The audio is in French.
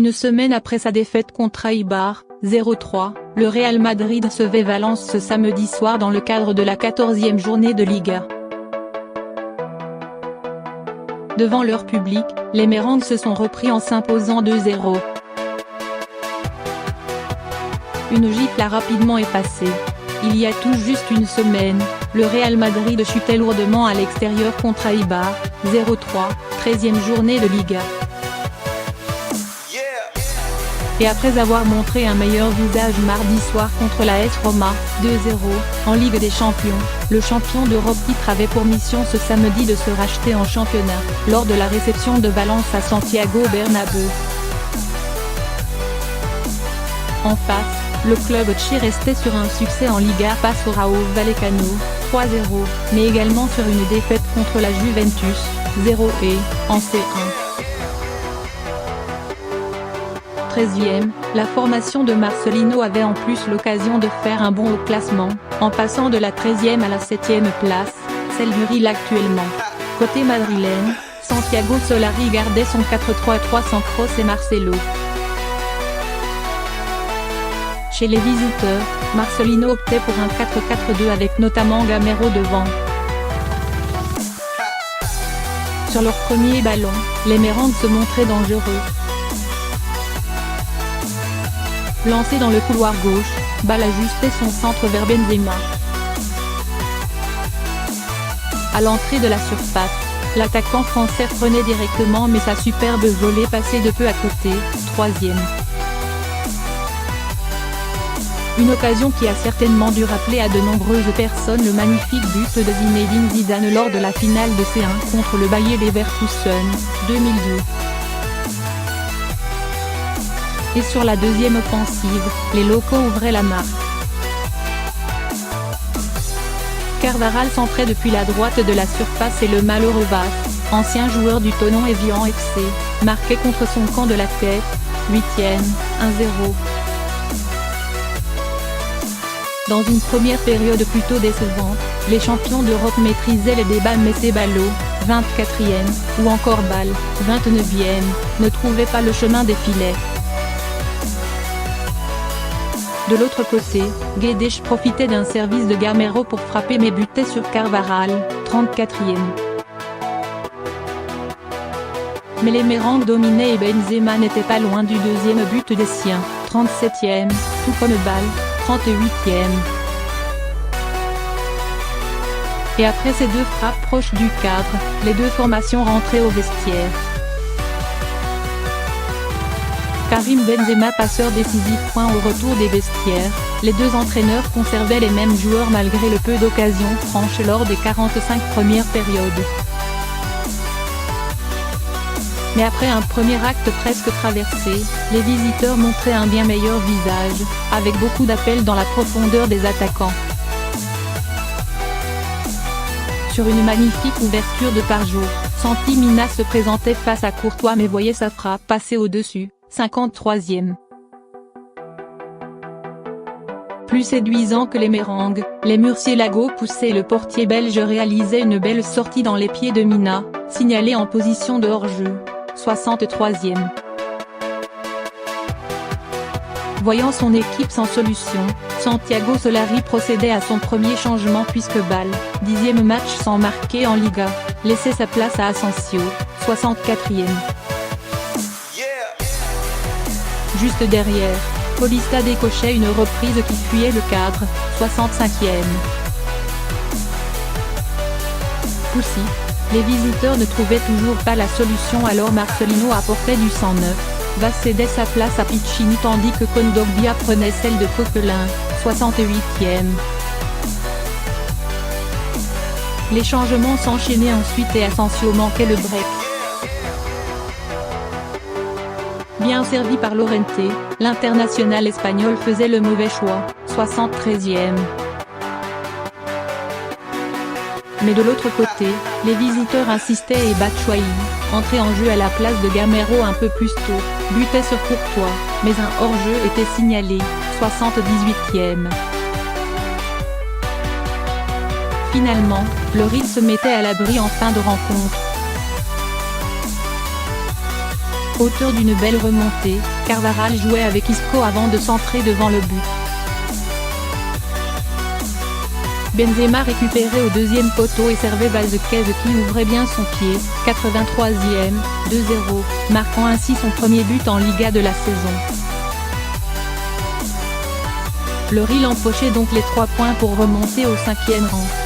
Une semaine après sa défaite contre Eibar, 0-3, le Real Madrid recevait Valence ce samedi soir dans le cadre de la 14e journée de Liga. Devant leur public, les Merengues se sont repris en s'imposant 2-0. Une gifle a rapidement effacé. Il y a tout juste une semaine, le Real Madrid chutait lourdement à l'extérieur contre Eibar, 0-3, 13e journée de Liga. Et après avoir montré un meilleur visage mardi soir contre la AS Roma, 2-0, en Ligue des Champions, le champion d'Europe titre avait pour mission ce samedi de se racheter en championnat, lors de la réception de Valence à Santiago Bernabéu. En face, le club Chi restait sur un succès en Liga face au Rayo Vallecano, 3-0, mais également sur une défaite contre la Juventus, 0 et, en C1. 13e, la formation de Marcelino avait en plus l'occasion de faire un bond au classement, en passant de la 13e à la 7e place, celle du Real actuellement. Côté madrilène, Santiago Solari gardait son 4-3-3 sans Kroos et Marcelo. Chez les visiteurs, Marcelino optait pour un 4-4-2 avec notamment Gamero devant. Sur leur premier ballon, les Merengues se montraient dangereux. Lancé dans le couloir gauche, Bale ajustait son centre vers Benzema. À l'entrée de la surface, l'attaquant français prenait directement mais sa superbe volée passait de peu à côté, 3e. Une occasion qui a certainement dû rappeler à de nombreuses personnes le magnifique but de Zinedine Zidane lors de la finale de C1 contre le Bayer Leverkusen, 2002. Et sur la deuxième offensive, les locaux ouvraient la marque. Carvajal centrait depuis la droite de la surface et le malheureux Vaz, ancien joueur du Thonon Evian FC, marquait contre son camp de la tête, 8e, 1-0. Dans une première période plutôt décevante, les champions d'Europe maîtrisaient les débats mais Ceballos, 24e, ou encore Bale, 29e, ne trouvaient pas le chemin des filets. De l'autre côté, Guedes profitait d'un service de Gamero pour frapper mais butait sur Carvajal, 34e. Mais les Merengues dominaient et Benzema n'était pas loin du deuxième but des siens, 37e, tout comme Bale, 38e. Et après ces deux frappes proches du cadre, les deux formations rentraient au vestiaire. Karim Benzema passeur décisif. Au retour des vestiaires, les deux entraîneurs conservaient les mêmes joueurs malgré le peu d'occasions franches lors des 45 premières périodes. Mais après un premier acte presque traversé, les visiteurs montraient un bien meilleur visage, avec beaucoup d'appels dans la profondeur des attaquants. Sur une magnifique ouverture de Parjo, Santi Mina se présentait face à Courtois mais voyait sa frappe passer au-dessus, 53e. Plus séduisant que les Merengues, les Murciélagos poussaient et le portier belge réalisait une belle sortie dans les pieds de Mina, signalé en position de hors-jeu, 63e. Voyant son équipe sans solution, Santiago Solari procédait à son premier changement puisque Bale, 10e match sans marquer en Liga, laissait sa place à Asensio, 64e. Juste derrière, Paulista décochait une reprise qui fuyait le cadre, 65e. Poussif, les visiteurs ne trouvaient toujours pas la solution alors Marcelino apportait du 109, Vaz cédait sa place à Piccini tandis que Kondogbia prenait celle de Coquelin, 68e. Les changements s'enchaînaient ensuite et Asensio manquait le break. Bien servi par Llorente, l'international espagnol faisait le mauvais choix, 73e. Mais de l'autre côté, les visiteurs insistaient et Batshuayi, entré en jeu à la place de Gamero un peu plus tôt, butait sur Courtois, mais un hors-jeu était signalé, 78e. Finalement, le Real se mettait à l'abri en fin de rencontre. Auteur d'une belle remontée, Carvajal jouait avec Isco avant de centrer devant le but. Benzema récupérait au deuxième poteau et servait Vázquez qui ouvrait bien son pied, 83e, 2-0, marquant ainsi son premier but en Liga de la saison. Le Real empochait donc les 3 points pour remonter au 5e rang.